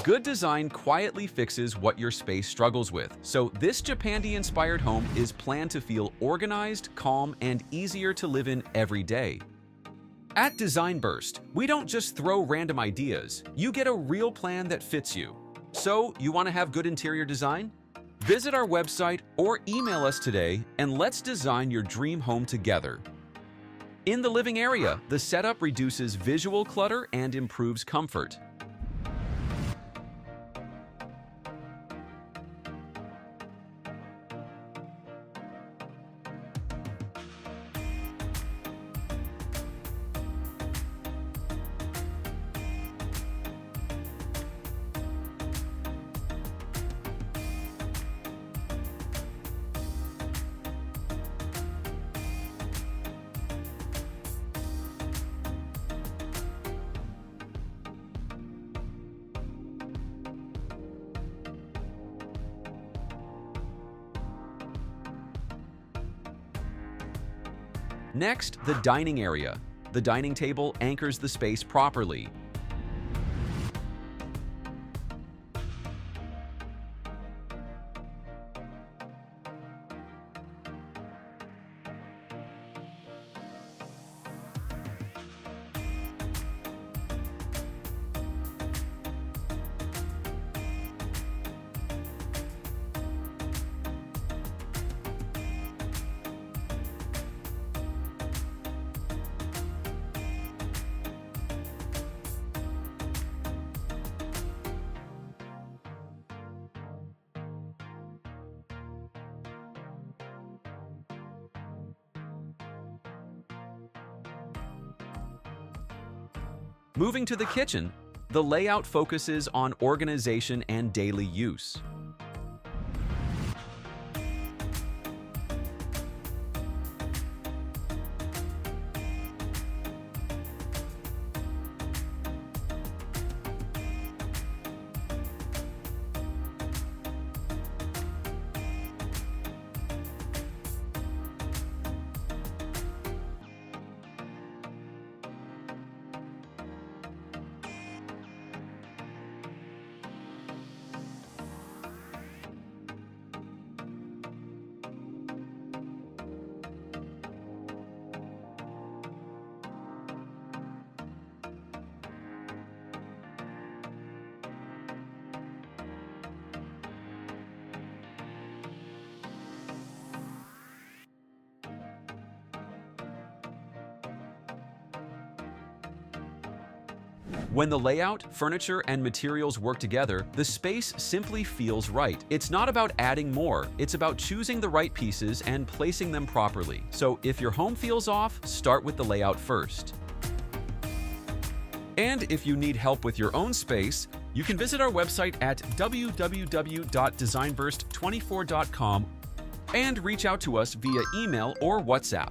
Good design quietly fixes what your space struggles with, so this Japandi-inspired home is planned to feel organized, calm, and easier to live in every day. At Design Burst, we don't just throw random ideas, you get a real plan that fits you. So, you want to have good interior design? Visit our website or email us today and let's design your dream home together. In the living area, the setup reduces visual clutter and improves comfort. Next, the dining area. The dining table anchors the space properly. Moving to the kitchen, the layout focuses on organization and daily use. When the layout, furniture, and materials work together, the space simply feels right. It's not about adding more, it's about choosing the right pieces and placing them properly. So if your home feels off, start with the layout first. And if you need help with your own space, you can visit our website at www.designburst24.com and reach out to us via email or WhatsApp.